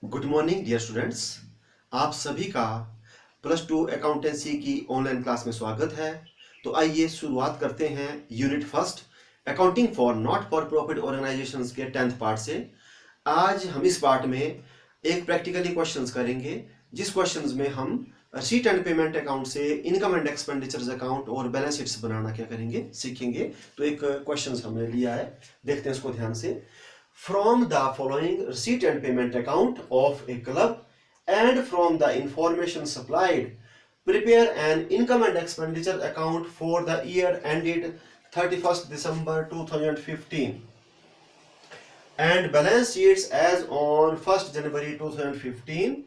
Good morning dear students. आप सभी का प्लस टू अकाउंटेंसी की ऑनलाइन क्लास में स्वागत है। तो आइए शुरुआत करते हैं unit first accounting for not for profit organisations के 10th पार्ट से। आज हम इस पार्ट में एक प्रैक्टिकली क्वेश्चंस करेंगे, जिस क्वेश्चंस में हम रिसीट एंड पेमेंट अकाउंट से इनकम एंड एक्सपेंडिचर्स अकाउंट और बैलेंस शीट्स बनाना क्या करेंगे, सीखेंगे। तो एक क्वेश्चंस हमने लिया है, देखते हैं इसको ध्यान से। From the following receipt and payment account of a club and from the information supplied, prepare an income and expenditure account for the year ended 31st December 2015 and balance sheets as on 1st January 2015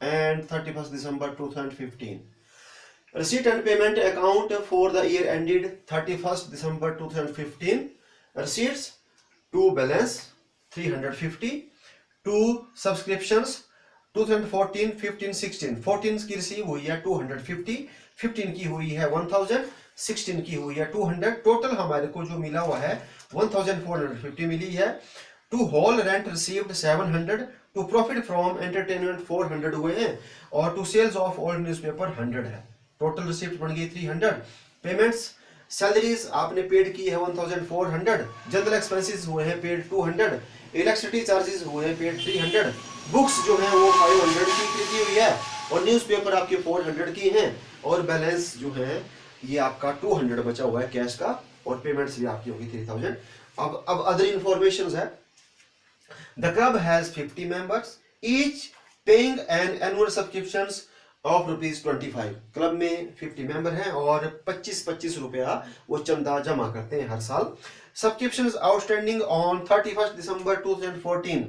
and 31st December 2015. Receipt and payment account for the year ended 31st December 2015. Receipts to balance 350, to subscriptions 2014, 15, 16, 14 की receive हुई है 250, 15 की हुई है 1000, 16 की हुई है 200। Total हमारे को जो मिला हुआ है 1450 मिली है। To whole rent received 700, to profit from entertainment 400 हुए हैं और to sales of old newspaper 100 है। टोटल रिसीव्ड बन गई 300। पेमेंट्स सैलरीज आपने पेड की है 1400, जनरल एक्सपेंसेस हुए हैं पेड 200, इलेक्ट्रिसिटी चार्जेस हुए हैं पेड 300, बुक्स जो है वो 500 की हुई है और न्यूज़पेपर आपके 400 की हैं और बैलेंस जो है ये आपका 200 बचा हुआ है कैश का और पेमेंट्स भी आपकी होगी 3000। अब अदर इंफॉर्मेशन है। The club has 50 members each paying an annual subscriptions of ₹25। Club में 50 मेंबर हैं और 25-25 रुपया वो चंदा जमा करते हैं हर साल। सब्सक्रिप्शंस आउटस्टैंडिंग ऑन 31st दिसंबर 2014,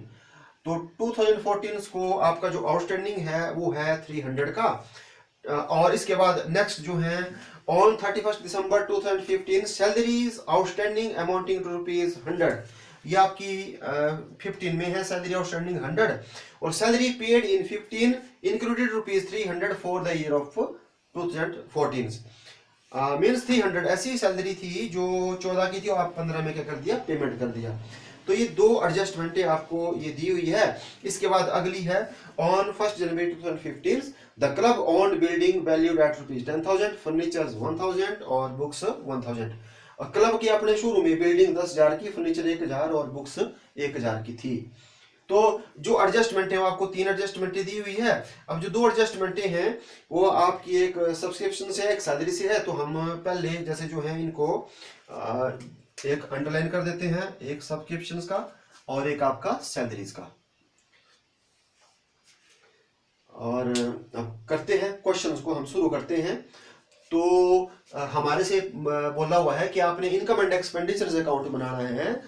तो 2014 को आपका जो आउटस्टैंडिंग है वो है 300 का। और इसके बाद नेक्स्ट जो है on 31st December 2015 salaries outstanding amounting to ₹100, ये आपकी 15 में है सैलरी आउटस्टैंडिंग 100 और salary paid in 15 included ₹300 for the year of 2014। Means 300 ऐसी सैलरी थी जो 14 की थी और आप 15 में क्या कर दिया, पेमेंट कर दिया। तो ये दो एडजस्टमेंटें आपको ये दी हुई है। इसके बाद अगली है on 1st January 2015 the club owned building valued at ₹10,000, furnitures 1000 और बुक्स 1000। और क्लब की अपने शुरू में बिल्डिंग 10,000 की, फर्नीचर 1000 और बुक्स 1000 की थी। तो जो एडजस्टमेंट है वो आपको 3 एडजस्टमेंटें दी हुई है। अब जो 2 एडजस्टमेंटें हैं वो आपकी एक सब्सक्रिप्शन से एक सैलरी से है, तो हम पहले जैसे जो है इनको एक अंडरलाइन कर देते हैं, एक सब्सक्रिप्शन का और एक आपका सैलरीज का। और अब करते हैं क्वेश्चंस को, हम शुरू करते हैं। तो हमारे से बोला हुआ है कि आपने इनकम एंड एक्सपेंडिचर्स अकाउंट बनाना है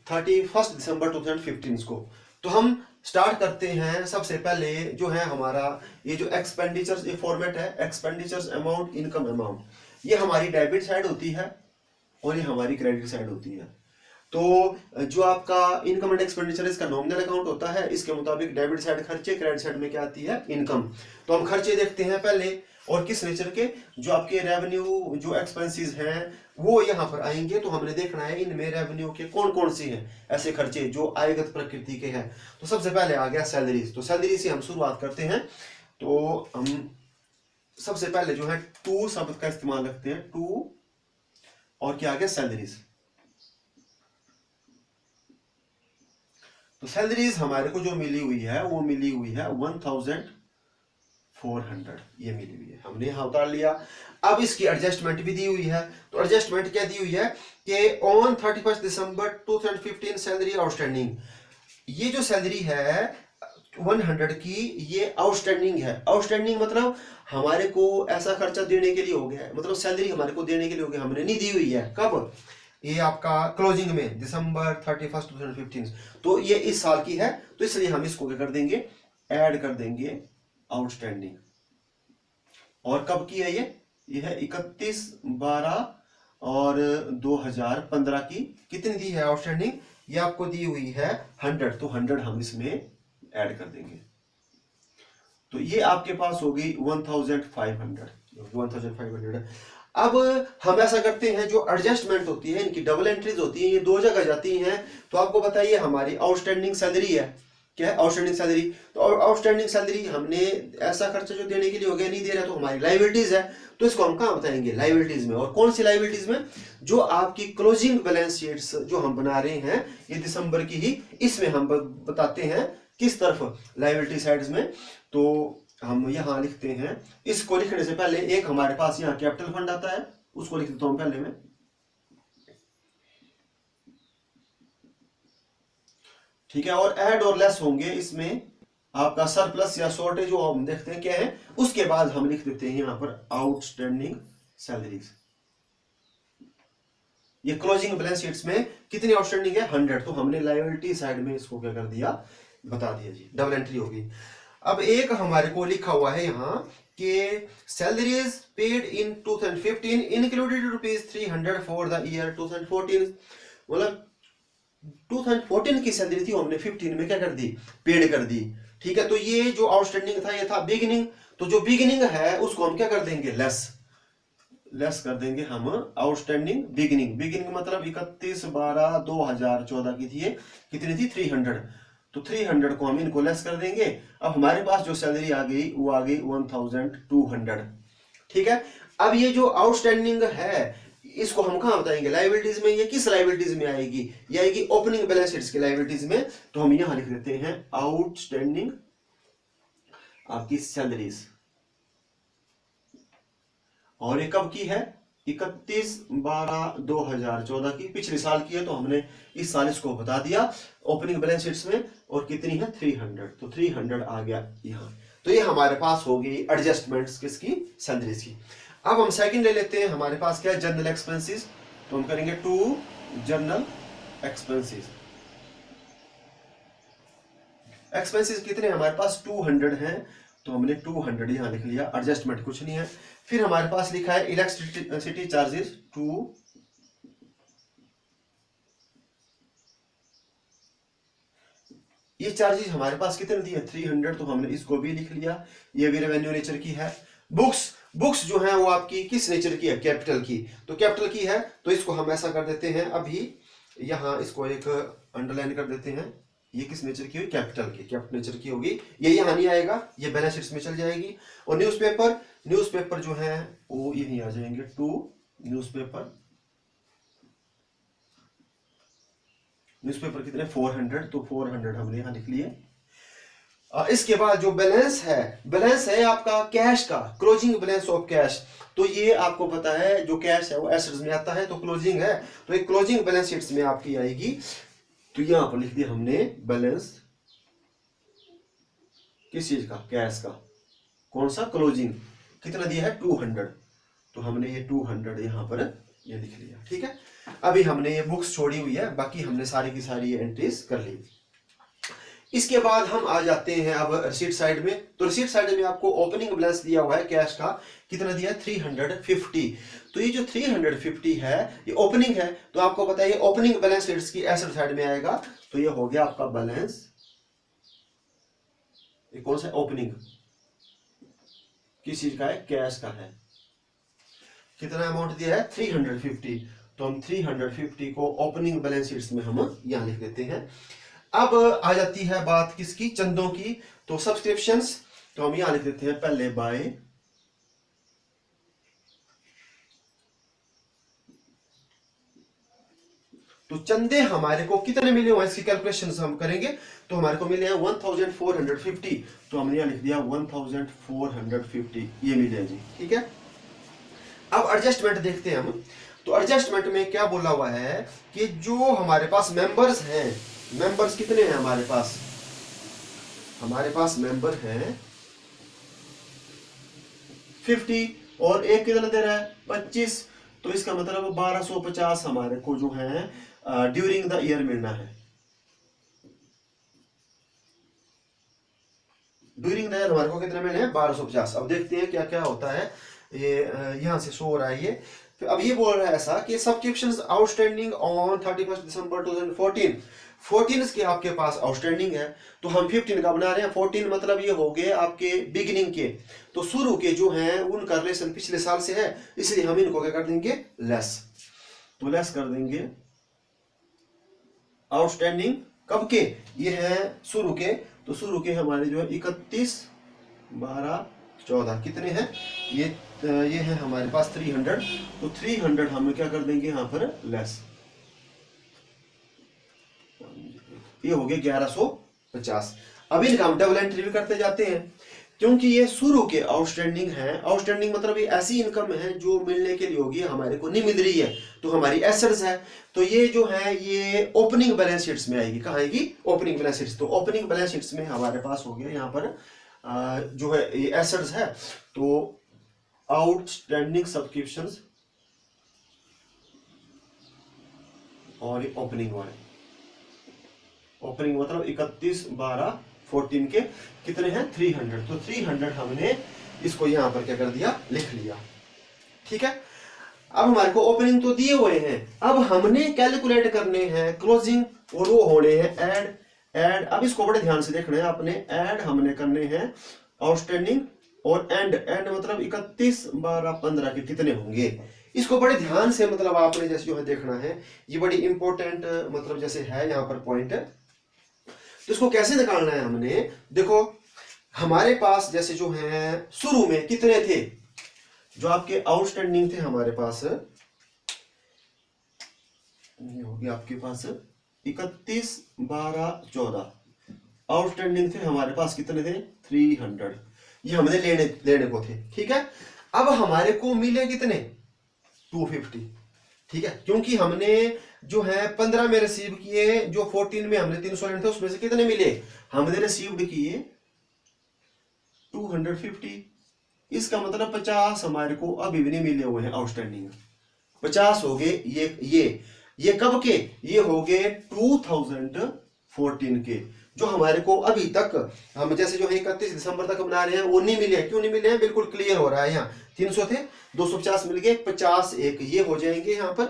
31st दिसंबर 2015 को। तो हम स्टार्ट करते हैं। सबसे पहले जो है हमारा ये जो एक्सपेंडिचर्स ये फॉर्मेट है, एक्सपेंडिचर्स अमाउंट इनकम अमाउंट, ये हमारी डेबिट साइड होती है और ये हमारी क्रेडिट साइड होती है। तो जो आपका इनकम एंड एक्सपेंडिचर इसका नॉमिनल अकाउंट होता है, इसके मुताबिक डेबिट साइड खर्चे, क्रेडिट साइड में क्या आती है, इनकम। तो हम खर्चे देखते हैं पहले, और किस नेचर के, जो आपके रेवेन्यू जो एक्सपेंसेस हैं वो यहाँ पर आएंगे। तो हमने देखना है इनमें रेवेन्यू के कौन कौन से हैं ऐसे खर्चे जो आयगत प्रकृति के हैं। तो सबसे पहले आ गया सैलरीज। तो सैलरी से हम शुरुआत करते हैं। तो हम सबसे पहले जो है टू शब्द का इस्तेमाल रखते हैं, टू और क्या आ गया, सैलरीज। तो सैलरीज हमारे को जो मिली हुई है वो मिली हुई है 1400, ये मिली हुई है, हमने यहां उतार लिया। अब इसकी एडजस्टमेंट भी दी हुई है। तो एडजस्टमेंट क्या दी हुई है कि on 31st December 2015 salary outstanding, ये जो सैलरी है 100 की ये आउटस्टैंडिंग है। आउटस्टैंडिंग मतलब हमारे को ऐसा खर्चा देने के लिए हो गया है, मतलब सैलरी हमारे को देने के लिए हो गया, हमने नहीं दी हुई है। कब, ये आपका क्लोजिंग में दिसंबर 31st 2015, तो ये इस साल की है, तो इसलिए हम इसको क्या कर देंगे, ऐड कर देंगे आउटस्टैंडिंग। और कब की है ये है 31/12 और 2015 की। कितनी दी है आउटस्टैंडिंग, ये आपको दी हुई है 100, तो 100 हम इसमें ऐड कर देंगे। तो ये आपके पास होगी 1500। अब हम ऐसा करते हैं, जो एडजस्टमेंट होती है इनकी डबल एंट्रीज होती है, ये 2 जगह जाती हैं। तो आपको बताइए हमारी आउटस्टैंडिंग सैलरी है, क्या है, आउटस्टैंडिंग सैलरी। तो आउटस्टैंडिंग सैलरी हमने ऐसा खर्चा जो देने के लिए हो गया नहीं दे रहा, तो हमारी लाइबिलिटीज है, तो इसको हम कहाँ बताएंगे, लाइबिलिटीज में। और कौन सी लाइबिलिटीज में, जो आपकी क्लोजिंग बैलेंस शीट्स जो हम बना रहे हैं ये दिसंबर की ही, इसमें हम बताते हैं किस तरफ, लाइबिलिटी साइड्स में। तो हम यहाँ लिखते हैं, इसको लिखने से पहले एक हमारे पास यहाँ कैपिटल फंड आता है, उसको लिख देता हूं पहले में। ठीक है, और ऐड और लेस होंगे इसमें आपका सरप्लस या शॉर्टेज जो हम देखते हैं क्या है, उसके बाद हम लिख देते हैं यहां पर आउटस्टैंडिंग सैलरीज। ये क्लोजिंग बैलेंस शीट्स में कितनी आउटस्टैंडिंग है, 100, तो हमने लायबिलिटी साइड में इसको क्या कर दिया, बता दिया जी, डबल एंट्री होगी। अब एक हमारे को लिखा हुआ है यहाँ कि salaries paid in 2015 included ₹300 for the year 2014, मतलब 2014 की सैलरी थी, हमने 15 में क्या कर दी, पेड कर दी। ठीक है, तो ये जो आउटस्टैंडिंग था ये था बिगिनिंग, तो जो बिगिनिंग है उसको हम क्या कर देंगे, लेस कर देंगे हम आउटस्टैंडिंग बिगिनिंग। बिगिनिंग मतलब 31/12/2014 की थी, ये कितनी थी, 300, तो 300 को हम इनको लेस कर देंगे। अब हमारे पास जो सैलरी आ गई वो आ गई 1200। ठीक है, अब ये जो आउटस्टैंडिंग है इसको हम कहाँ बताएंगे, लाइबिलिटीज में। ये किस लाइबिलिटीज में आएगी, ये आएगी ओपनिंग बैलेंस शीट्स की लाइबिलिटीज में। तो हम यहां लिख देते हैं आउटस्टैंडिंग आपकी सैलरीज, और ये कब की है, 31/12/2014 की, पिछले साल की है, तो हमने इस साल इसको बता दिया ओपनिंग बैलेंस शीट्स में। और कितनी है, 300, तो 300 आ गया यहाँ। तो ये हमारे पास हो गई एडजस्टमेंट्स किसकी, सैलरीज की। अब हम सेकंड ले लेते हैं, हमारे पास क्या है, जनरल एक्सपेंसेस। तो हम करेंगे टू जनरल एक्सपेंसेस। एक्सपेंसेस कितने हमारे पास, 200 हैं, तो हमने 200 यहां लिख लिया, एडजस्टमेंट कुछ नहीं है। फिर हमारे पास लिखा है इलेक्ट्रिसिटी चार्जेस 2, ये चार्जेस हमारे पास कितने दिए, 300, तो हमने इसको भी लिख लिया, ये भी रेवेन्यू नेचर की है। बुक्स जो है वो आपकी किस नेचर की है, कैपिटल की, तो कैपिटल की है, तो इसको हम ऐसा कर देते हैं, अभी यहां इसको एक अंडरलाइन कर देते हैं, ये किस नेचर की हुई, कैपिटल नेचर की होगी, ये यहां नहीं आएगा, ये बैलेंस शीट्स में चल जाएगी। और न्यूज़पेपर जो है वो यहीं आ जाएंगे, टू न्यूज़पेपर कितने, 400, तो 400 हमने यहां लिख लिए। इसके बाद जो बैलेंस है आपका कैश का, क्लोजिंग बैलेंस ऑफ कैश, तो ये आपको पता है जो कैश है वो एसेट्स में आता है, तो क्लोजिंग है, तो एक क्लोजिंग बैलेंस शीट्स में आपकी आएगी। तो यहां पर लिख दिया हमने बैलेंस किस चीज का, कैश का, कौन सा, क्लोजिंग, कितना दिया है, 200, तो हमने ये 200 यहां पर ये लिख लिया। ठीक है, अभी हमने ये बुक्स छोड़ी हुई है, बाकी हमने सारी की सारी एंट्रीज कर ली। इसके बाद हम आ जाते हैं अब रिसीट साइड में। तो रिसीट साइड में आपको ओपनिंग बैलेंस दिया हुआ है कैश का, कितना दिया है, 350। तो ये जो 350 है ये ओपनिंग है, तो आपको पता है ये ओपनिंग बैलेंस शीट्स की एसेट साइड में आएगा, तो ये हो गया आपका बैलेंस, ये कौन सा, ओपनिंग, किस चीज का है, कैश का है। कितना अमाउंट दिया है, 350, तो हम 350 को ओपनिंग बैलेंस शीट्स में हम यहां लिख देते हैं। अब आ जाती है बात किसकी, चंदों की, तो सब्सक्रिप्शंस, तो हम यहां लिख देते हैं पहले बाय, तो चंदे हमारे को कितने मिले हुए, इसकी कैलकुलेशंस हम करेंगे, तो हमारे को मिले हैं 1450, तो हमने यहां लिख दिया 1450, ये मिले जी। ठीक है, अब एडजस्टमेंट देखते हैं हम। तो एडजस्टमेंट में क्या बोला हुआ है कि जो हमारे पास मेंबर्स हैं, मेंबर्स कितने हैं हमारे पास मेंबर हैं 50, और एक कितना दे रहा है, 25, तो इसका मतलब 1250 हमारे को जो है ड्यूरिंग द ईयर मिलना है। ड्यूरिंग द ईयर हमारे को कितने मिले हैं, 1250। अब देखते हैं क्या क्या होता है, ये यहां से शो हो रहा है ये। अब ये बोल रहा है ऐसा कि सब्सक्रिप्शंस आउटस्टैंडिंग ऑन 31 दिसंबर 2014, 14 के आपके पास आउटस्टैंडिंग है, तो हम 15 का बना रहे हैं। 14 मतलब ये हो गए आपके बिगिनिंग के, तो शुरू के जो हैं उनका रिलेशन पिछले साल से है, इसलिए हम इनको क्या कर देंगे, लेस, तो लेस कर देंगे आउटस्टैंडिंग कब के? ये है शुरू के, तो शुरू के हमारे जो है 31, 12, 14 कितने हैं ये है हमारे पास 300, तो 300 हम क्या कर देंगे यहाँ पर लेस, ये हो गया 1150। अब इनका हम डबल एंट्री भी करते जाते हैं, क्योंकि ये शुरू के आउटस्टैंडिंग है। आउटस्टैंडिंग मतलब ये ऐसी इनकम है जो मिलने के लिए होगी, हमारे को नहीं मिल रही है, तो हमारी एसेट्स है। तो ये जो है ये ओपनिंग बैलेंस शीट्स में आएगी। कहाँ आएगी? Opening balance sheets. तो ओपनिंग बैलेंस शीट्स में हमारे पास हो गया यहाँ पर जो है ये एसेट्स है, तो आउटस्टैंडिंग सब्सक्रिप्शंस और ये ओपनिंग वाले, ओपनिंग मतलब 31, 12, 14 के कितने हैं 300। तो 300 हमने इसको यहां पर क्या कर दिया, लिख लिया। ठीक है, अब हमारे को ओपनिंग तो दिए हुए हैं, अब हमने कैलकुलेट करने हैं क्लोजिंग, और वो होने हैं ऐड। अब इसको बड़े ध्यान से देखना है आपने, ऐड हमने करने हैं आउटस्टैंडिंग और एंड मतलब 31, 12, 15 के कितने होंगे, इसको बड़े ध्यान से मतलब आपने जैसे जो है देखना है। ये बड़ी इंपॉर्टेंट मतलब जैसे है यहाँ पर पॉइंट, तो इसको कैसे निकालना है हमने, देखो हमारे पास जैसे जो है शुरू में कितने थे, जो आपके आउटस्टैंडिंग थे हमारे पास, ये हो गया आपके पास 31, 12, 14 आउटस्टैंडिंग थे हमारे पास, कितने थे 300, ये हमने लेने को थे। ठीक है, अब हमारे को मिले कितने 250। ठीक है, क्योंकि हमने जो है 15 में रिसीव किए, जो 14 में हमने 300 लेने थे उसमें से कितने मिले, हमने रिसीव्ड किए 250। इसका मतलब 50 हमारे को अभी भी नहीं मिले हुए हैं आउटस्टैंडिंग, 50 हो गए। ये कब के, ये हो गए 2014 के, जो हमारे को अभी तक हम जैसे जो है 31 दिसंबर तक बना रहे हैं वो नहीं मिले हैं। क्यों नहीं मिले हैं, बिल्कुल क्लियर हो रहा है। यहाँ 300 थे, 250 मिल गए, 50 एक ये हो जाएंगे यहाँ पर,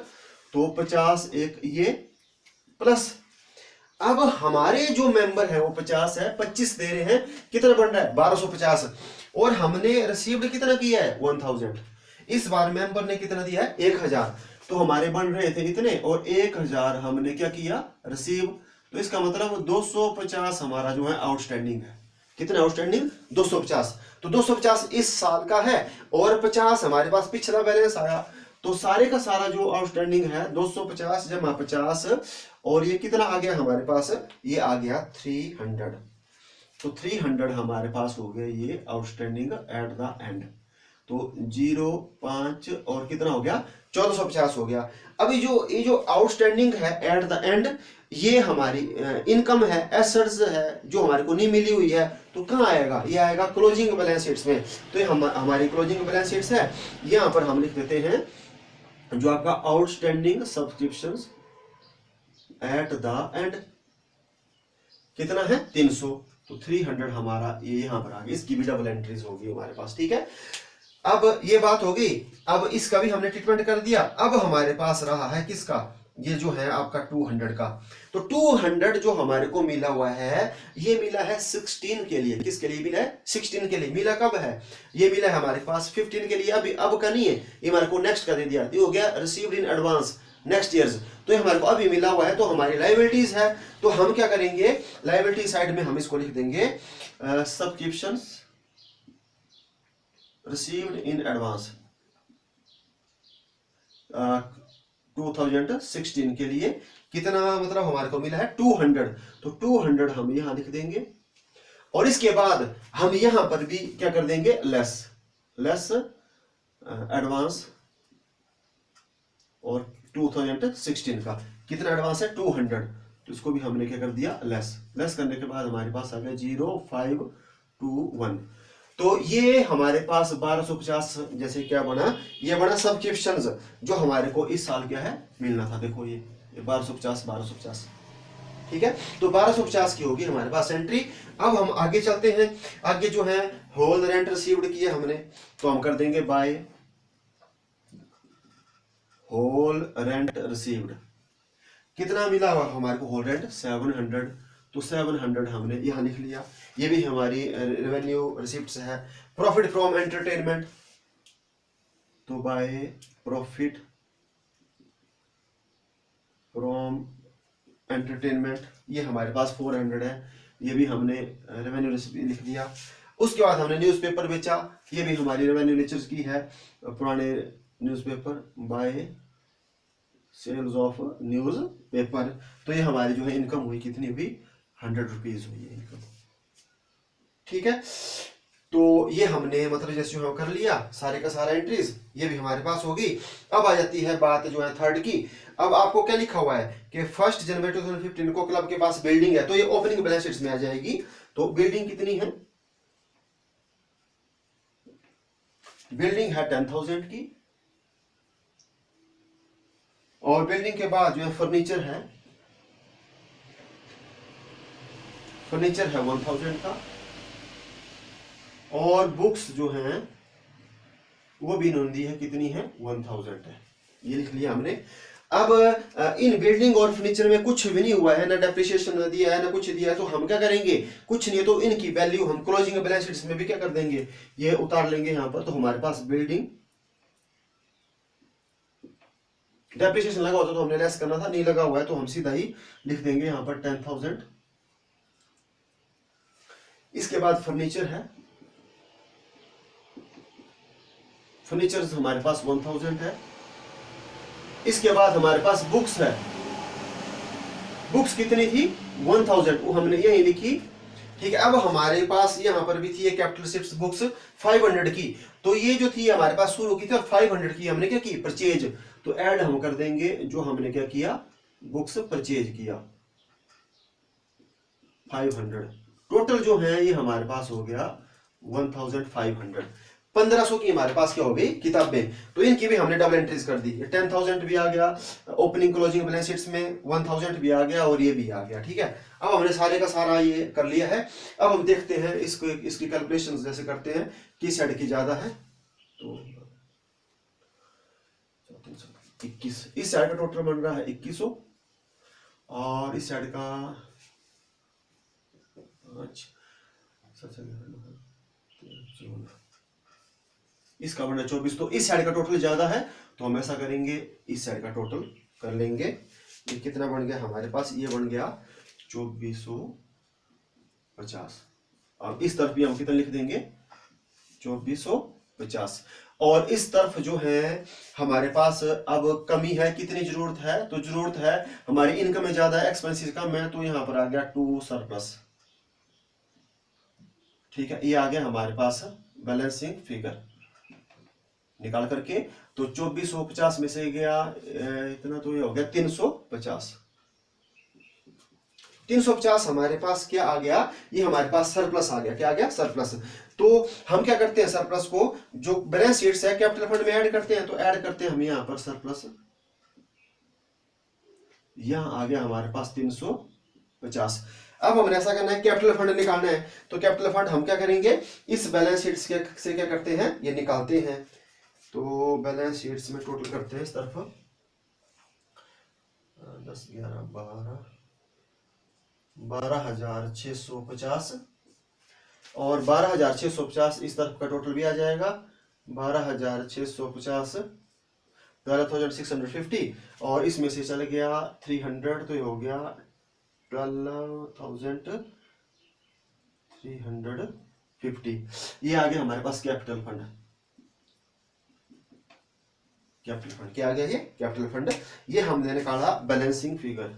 तो 50 एक ये प्लस, अब हमारे जो मेंबर है वो 50 है, 25 दे रहे हैं, कितना बन रहा है 1250, और हमने रिसीव्ड कितना किया है 1000। इस बार मेंबर ने कितना दिया है 1000, तो हमारे बन रहे थे इतने, और 1000 हमने क्या किया रिसीव, तो इसका मतलब 250 हमारा जो है आउटस्टैंडिंग है। कितना आउटस्टैंडिंग 250, तो 250 इस साल का है, और 50 हमारे पास पिछला बैलेंस आया, तो सारे का सारा जो आउटस्टैंडिंग है 250 जमा 50, और ये कितना आ गया हमारे पास, ये आ गया 300। तो 300 हमारे पास हो गया ये आउटस्टैंडिंग एट द एंड, तो 0, 5 और कितना हो गया 1450 हो गया। अब ये जो आउटस्टैंडिंग है एट द एंड, ये हमारी इनकम है, एसेट्स है जो हमारे को नहीं मिली हुई है, तो कहाँ आएगा, ये आएगा क्लोजिंग बैलेंस शीट्स में। तो ये हमारी क्लोजिंग बैलेंस शीट्स है, यहाँ पर हम लिख देते हैं जो आपका outstanding subscriptions at the end कितना है 300, तो 300 हमारा ये यहाँ पर आ गया, इसकी भी डबल एंट्रीज होगी हमारे पास। ठीक है, अब ये बात हो गई, अब इसका भी हमने ट्रीटमेंट कर दिया। अब हमारे पास रहा है किसका, ये जो है आपका 200 का, तो 200 जो हमारे को मिला हुआ है, ये मिला है 16 के लिए। किसके लिए मिला है 16 के लिए। मिला कब है, ये मिला है हमारे पास 15 के लिए, अभी अब का नहीं है, ये हमारे को नेक्स्ट का दे दिया, ये हो गया received in advance next years, तो ये हमारे को अभी मिला हुआ है, तो हमारी लायबिलिटीज है। तो हम क्या करेंगे, लायबिलिटी साइड में हम इसको लिख देंगे सब्सक्रिप्शंस रिसीव्ड इन एडवांस 2016 के लिए कितना मतलब हमारे को मिला है 200, तो 200 हम यहां लिख देंगे, और इसके बाद हम यहां पर भी क्या कर देंगे लेस एडवांस, और 2016 का कितना एडवांस है 200, तो इसको भी हमने क्या कर दिया लेस करने के बाद हमारे पास आ गया 0521। तो ये हमारे पास 1250 जैसे क्या बना, ये बना सब्सक्रिप्शंस जो हमारे को इस साल क्या है मिलना था। देखो ये 1250। ठीक है, तो 1250 की होगी हमारे पास एंट्री। अब हम आगे चलते हैं, आगे जो है होल रेंट रिसीव्ड किए हमने, तो हम कर देंगे बाय होल रेंट रिसीव्ड, कितना मिला हमारे को होल रेंट 700, तो 700 हमने यहां लिख लिया। ये भी हमारी रेवेन्यू रिसिप्ट्स है। प्रॉफिट फ्रॉम एंटरटेनमेंट, तो बाय प्रॉफिट फ्रॉम एंटरटेनमेंट, ये हमारे पास 400 है, ये भी हमने रेवेन्यू रेसिपी लिख दिया। उसके बाद हमने न्यूज़पेपर बेचा, ये भी हमारी रेवेन्यू नेचर्स की है, पुराने newspaper by sales of news paper. तो ये हमारी जो है इनकम हुई, कितनी हुई, 100 रुपीज हुई है इनकम। ठीक है, तो ये हमने मतलब जैसे हम कर लिया सारे का सारा एंट्रीज, ये भी हमारे पास होगी। अब आ जाती है बात जो है थर्ड की। अब आपको क्या लिखा हुआ है कि 1 जनवरी 2015 को क्लब के पास बिल्डिंग है, तो ये ओपनिंग बैलेंस शीट में आ जाएगी। तो बिल्डिंग कितनी है, बिल्डिंग है 10,000 की, और बिल्डिंग के बाद जो है फर्नीचर है, फर्नीचर है 1000 का, और बुक्स जो हैं वो भी इन्होंने दी है, कितनी है, 1000 है, ये लिख लिया हमने। अब इन बिल्डिंग और फर्नीचर में कुछ भी नहीं हुआ है, ना डेप्रिसिएशन दिया है ना कुछ दिया है, तो हम क्या करेंगे, कुछ नहीं है, तो इनकी वैल्यू हम क्लोजिंग बैलेंस शीट में भी क्या कर देंगे, ये उतार लेंगे यहाँ पर। तो हमारे पास बिल्डिंग, डेप्रिसिएशन लगा होता तो हमने लेस करना था, नहीं लगा हुआ है तो हम सीधा ही लिख देंगे यहाँ पर 10,000। इसके बाद फर्नीचर है, फर्नीचर हमारे पास 1000 है। इसके बाद हमारे पास बुक्स है, बुक्स कितनी थी, 1000, वो हमने यही लिखी। ठीक है, अब हमारे पास यहाँ पर भी थी कैपिटल शिप्स बुक्स 500 की, तो ये जो थी हमारे पास शुरू की थी, और 500 की हमने क्या की, परचेज, तो ऐड हम कर देंगे जो हमने क्या किया, बुक्स परचेज किया 500। टोटल जो है ये हमारे पास हो गया 1500। 1500 की हमारे पास क्या हो गई, किताबें। तो इनकी भी हमने डबल एंट्रीज कर दी, 10,000 भी आ गया ओपनिंग क्लोजिंग बैलेंस शीट्स में, 1000 भी आ गया, और ये भी आ गया। ठीक है, अब हमने सारे का सारा ये कर लिया है। अब हम देखते हैं इसको, इसकी कैलकुलेशन जैसे करते हैं, किस साइड की ज्यादा है, तो 21, इस साइड का टोटल बन रहा है 2100, और इस साइड का इसका बन रहा है 24। तो इस साइड का टोटल ज्यादा है, तो हम ऐसा करेंगे, इस साइड का टोटल कर लेंगे। ये कितना बन गया हमारे पास, ये बन गया 2450। अब इस तरफ भी हम कितना लिख देंगे, 2450। और इस तरफ जो है हमारे पास अब कमी है, कितनी जरूरत है, तो जरूरत है हमारी इनकम में ज्यादा है, एक्सपेंसेस कम है, तो यहां पर आ गया 2 सरप्लस। ठीक है, ये आ गया हमारे पास बैलेंसिंग फिगर निकाल करके। तो 2450 में से गया इतना, तो ये हो गया 350। 350 हमारे पास क्या आ गया, ये हमारे पास सरप्लस आ गया। क्या आ गया, सरप्लस। तो हम क्या करते हैं, सरप्लस को जो बैलेंस शीट्स है कैपिटल फंड में ऐड करते हैं, तो ऐड करते हैं हम यहां पर सरप्लस, यहां आ गया हमारे पास 350। अब हमने ऐसा करना है, कैपिटल फंड निकालना है, तो कैपिटल फंड हम क्या करेंगे, इस बैलेंस शीट्स से क्या करते हैं, ये निकालते हैं। तो बैलेंस शीट्स में टोटल करते हैं इस तरफ 10 11 12,650, और 12,650 इस तरफ का टोटल भी आ जाएगा 12,650, 12,650, और इसमें से चल गया 300, तो ये हो गया 12,350। ये आ गया हमारे पास कैपिटल फंड। कैपिटल फंड क्या आ गया, ये कैपिटल फंड। ये हमने निकाला बैलेंसिंग फिगर,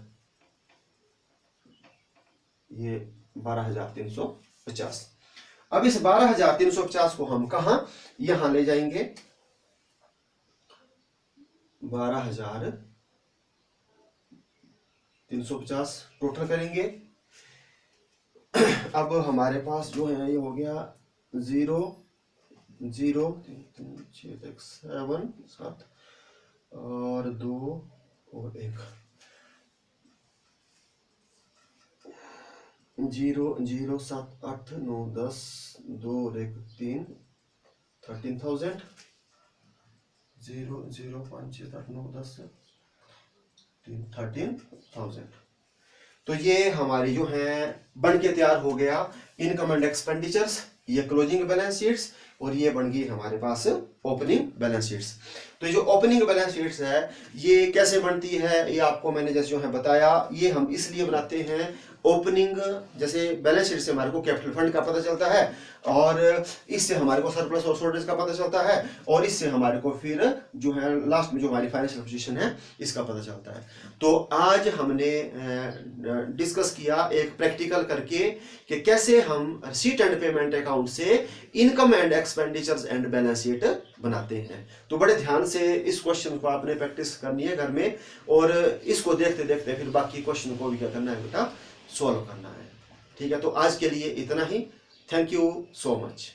ये 12,350। अब इस 12,350 को हम कहा, यहां ले जाएंगे 12,350 टोटल करेंगे। अब हमारे पास जो है ये हो गया 0 0 3 6 7 7 और 2 और 1, 0 0 7 8 9 10 2 और 1 3, 13,000, 0 0 5 6 8 9 10 3, 13,000। तो ये हमारी जो है बन के तैयार हो गया इनकम एंड एक्सपेंडिचर्स। ये क्लोजिंग बैलेंस शीट्स और ये बन गई हमारे पास ओपनिंग बैलेंस शीट्स। तो ये जो ओपनिंग बैलेंस शीट्स है ये कैसे बनती है, ये आपको मैंने जैसे जो है बताया, ये हम इसलिए बनाते हैं ओपनिंग, जैसे बैलेंस शीट से हमारे को कैपिटल फंड का पता चलता है और इससे हमारे को सरप्लस और शॉर्टेज का पता चलता है और इससे हमारे को फिर जो है लास्ट में जो हमारी फाइनेंशियल पोजीशन है इसका पता चलता है। तो आज हमने डिस्कस किया एक प्रैक्टिकल करके कि कैसे हम रिसीट एंड पेमेंट अकाउंट से income and expenditures and balance sheet बनाते हैं। तो बड़े ध्यान से इस क्वेश्चन को आपने प्रैक्टिस करनी है घर में और इसको देखते देखते फिर बाकी क्वेश्चन को भी क्या करना है बेटा, सॉल्व करना है। ठीक है, तो आज के लिए इतना ही। Thank you so much.